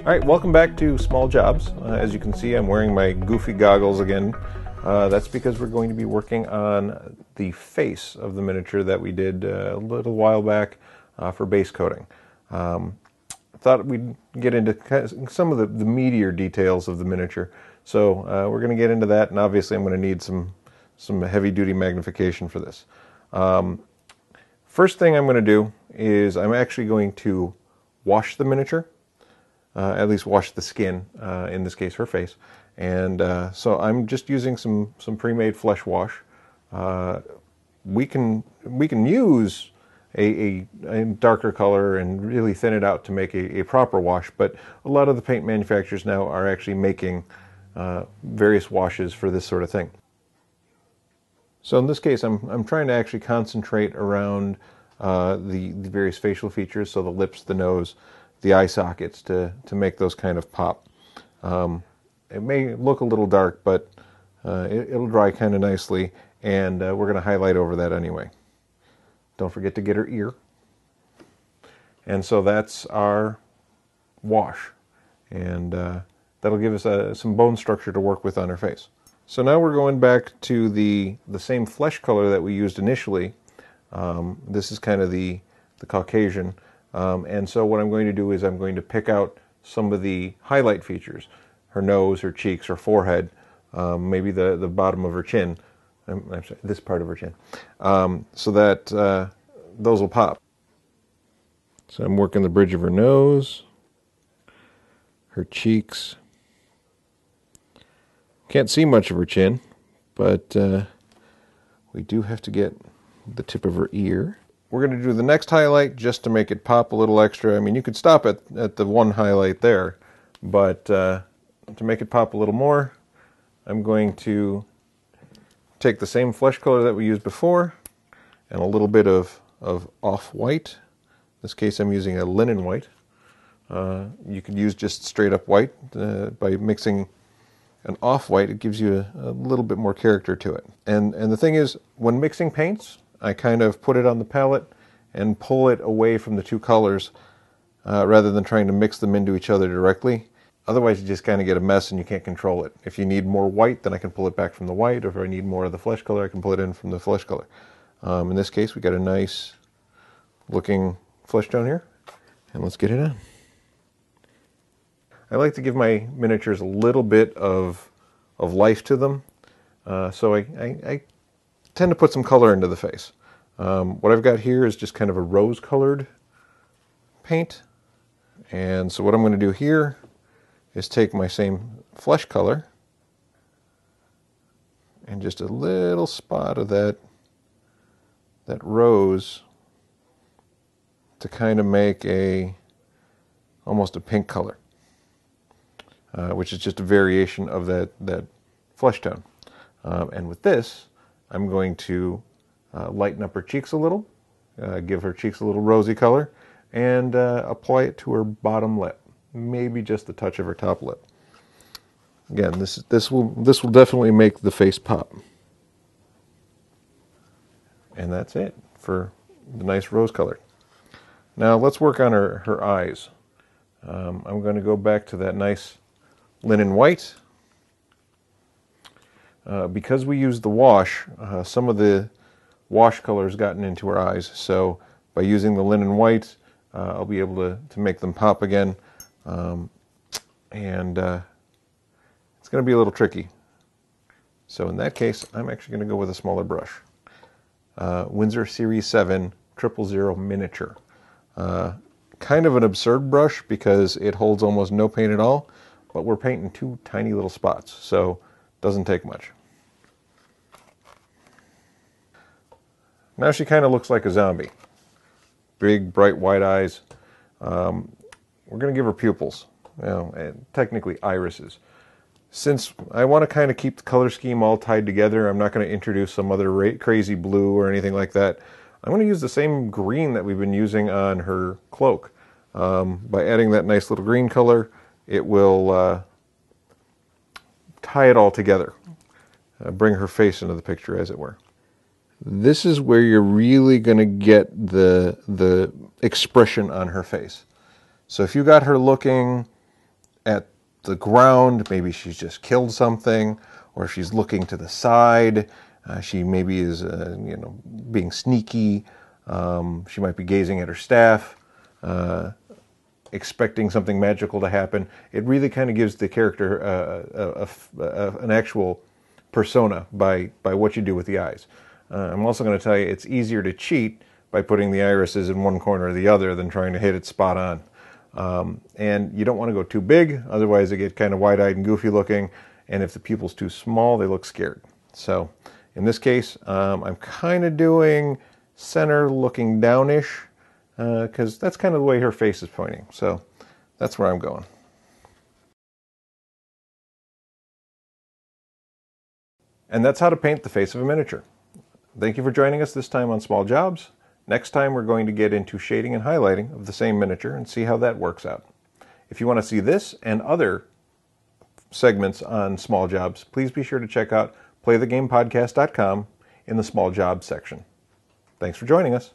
Alright, welcome back to Small Jobs. As you can see, I'm wearing my goofy goggles again. That's because we're going to be working on the face of the miniature that we did a little while back for base coating. I thought we'd get into some of the meatier details of the miniature. So we're going to get into that, and obviously I'm going to need some heavy-duty magnification for this. First thing I'm going to do is I'm actually going to wash the miniature. At least wash the skin, in this case her face. And so I'm just using some pre-made flesh wash. We can use a darker color and really thin it out to make a proper wash, but a lot of the paint manufacturers now are actually making various washes for this sort of thing. So in this case I'm trying to actually concentrate around the various facial features, so the lips, the nose, the eye sockets, to make those kind of pop. It may look a little dark, but it'll dry kind of nicely, and we're going to highlight over that anyway. Don't forget to get her ear. And so that's our wash, and that'll give us some bone structure to work with on her face. So now we're going back to the same flesh color that we used initially. This is kind of the Caucasian. And so what I'm going to do is I'm going to pick out some of the highlight features. Her nose, her cheeks, her forehead, maybe the bottom of her chin. I'm sorry, this part of her chin. So that those will pop. So I'm working the bridge of her nose, her cheeks. Can't see much of her chin, but we do have to get the tip of her ear. We're going to do the next highlight just to make it pop a little extra. I mean, you could stop at the one highlight there, but to make it pop a little more, I'm going to take the same flesh color that we used before and a little bit of off-white. In this case, I'm using a linen white. You could use just straight up white. By mixing an off-white, it gives you a little bit more character to it. And the thing is, when mixing paints, I kind of put it on the palette and pull it away from the two colors rather than trying to mix them into each other directly. Otherwise you just kind of get a mess and you can't control it. If you need more white, then I can pull it back from the white, or if I need more of the flesh color, I can pull it in from the flesh color. In this case, we got a nice looking flesh tone here, and let's get it on. I like to give my miniatures a little bit of life to them, so I tend to put some color into the face. What I've got here is just kind of a rose-colored paint. And so what I'm going to do here is take my same flesh color and just a little spot of that rose to kind of make almost a pink color, which is just a variation of that flesh tone. And with this, I'm going to lighten up her cheeks a little, give her cheeks a little rosy color, and apply it to her bottom lip, maybe just the touch of her top lip. Again, this will definitely make the face pop. And that's it for the nice rose color. Now let's work on her eyes. I'm going to go back to that nice linen white. Because we used the wash, some of the wash color has gotten into her eyes, so by using the linen white, I'll be able to make them pop again, and it's going to be a little tricky. So in that case, I'm actually going to go with a smaller brush. Winsor Series 7 000 Miniature. Kind of an absurd brush because it holds almost no paint at all, but we're painting two tiny little spots, so it doesn't take much. Now she kind of looks like a zombie. Big, bright, white eyes. We're going to give her pupils, and technically irises. Since I want to kind of keep the color scheme all tied together, I'm not going to introduce some other crazy blue or anything like that. I'm going to use the same green that we've been using on her cloak. By adding that nice little green color, it will tie it all together. Bring her face into the picture, as it were. This is where you're really going to get the expression on her face. So if you got her looking at the ground, maybe she's just killed something, or she's looking to the side. She maybe is, being sneaky. She might be gazing at her staff, expecting something magical to happen. It really kind of gives the character an actual persona by what you do with the eyes. I'm also going to tell you it's easier to cheat by putting the irises in one corner or the other than trying to hit it spot on. And you don't want to go too big, otherwise they get kind of wide-eyed and goofy looking, and if the pupil's too small, they look scared. So in this case, I'm kind of doing center looking downish, because that's kind of the way her face is pointing. So that's where I'm going. And that's how to paint the face of a miniature. Thank you for joining us this time on Small Jobs. Next time we're going to get into shading and highlighting of the same miniature and see how that works out. If you want to see this and other segments on Small Jobs, please be sure to check out playthegamepodcast.com in the Small Jobs section. Thanks for joining us.